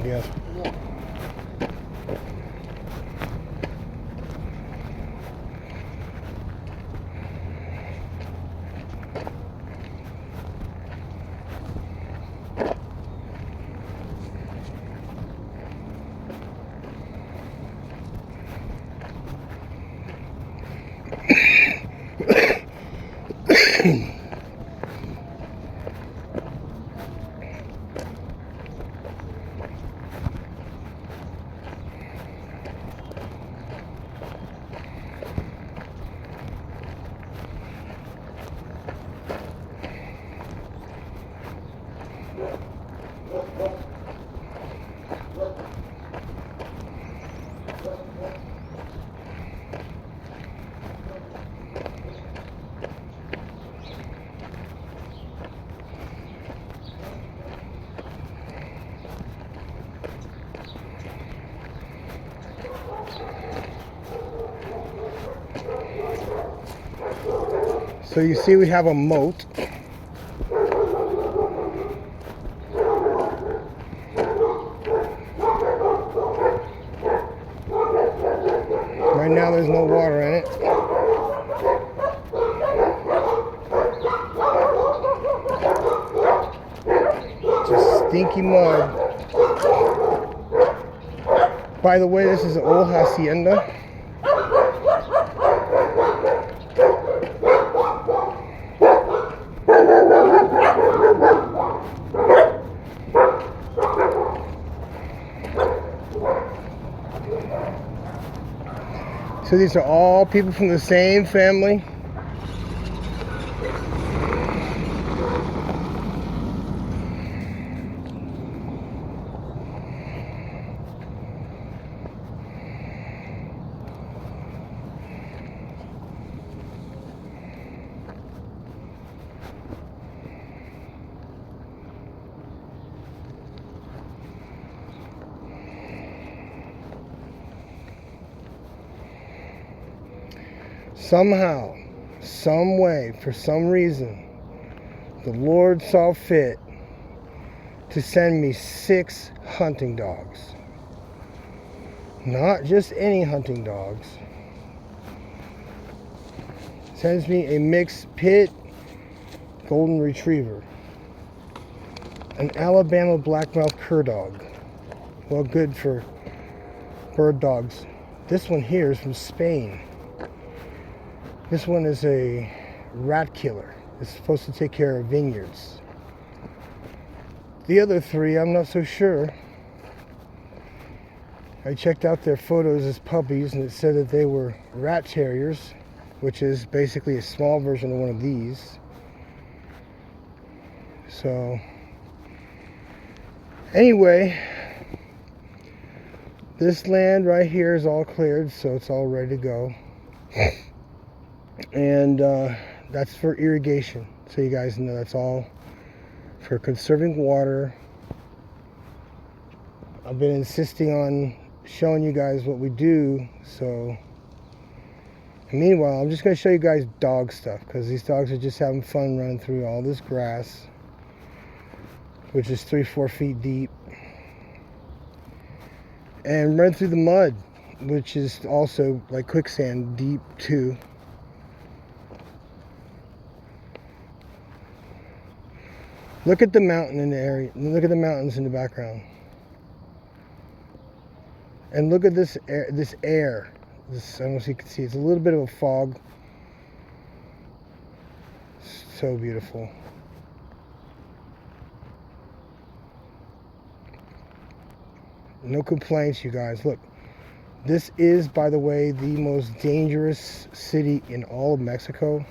guess. Yeah. So you see we have a moat. Right now there's no water in it. Just stinky mud. By the way, this is an old hacienda. So these are all people from the same family. Somehow, some way, for some reason, the Lord saw fit to send me 6 hunting dogs. Not just any hunting dogs. Sends me a mixed pit golden retriever, an Alabama blackmouth cur dog. Well, good for bird dogs. This one here is from Spain. This one is a rat killer. It's supposed to take care of vineyards. The other 3, I'm not so sure. I checked out their photos as puppies and it said that they were rat terriers, which is basically a small version of one of these. So, anyway, this land right here is all cleared, so it's all ready to go. And that's for irrigation, so you guys know that's all for conserving water. I've been insisting on showing you guys what we do, so meanwhile I'm just going to show you guys dog stuff, because these dogs are just having fun running through all this grass, which is 3-4 feet deep, and run through the mud, which is also like quicksand deep too. Look at the mountain in the area. Look at the mountains in the background. And look at this air. This, I don't know if you can see. It's a little bit of a fog. So beautiful. No complaints, you guys. Look. This is, by the way, the most dangerous city in all of Mexico.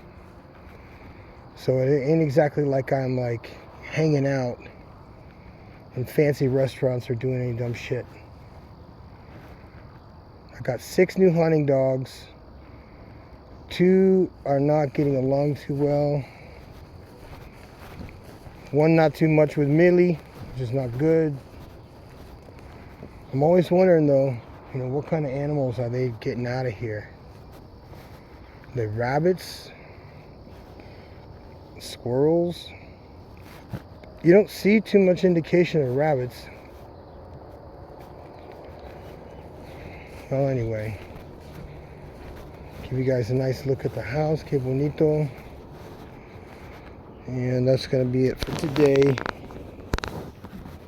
So it ain't exactly like I'm like hanging out in fancy restaurants or doing any dumb shit. I got 6 new hunting dogs. 2 are not getting along too well. 1 not too much with Millie, which is not good. I'm always wondering though, you know, what kind of animals are they getting out of here? Are they rabbits? Squirrels? You don't see too much indication of rabbits. Well, anyway, give you guys a nice look at the house. Que bonito. And that's going to be it for today.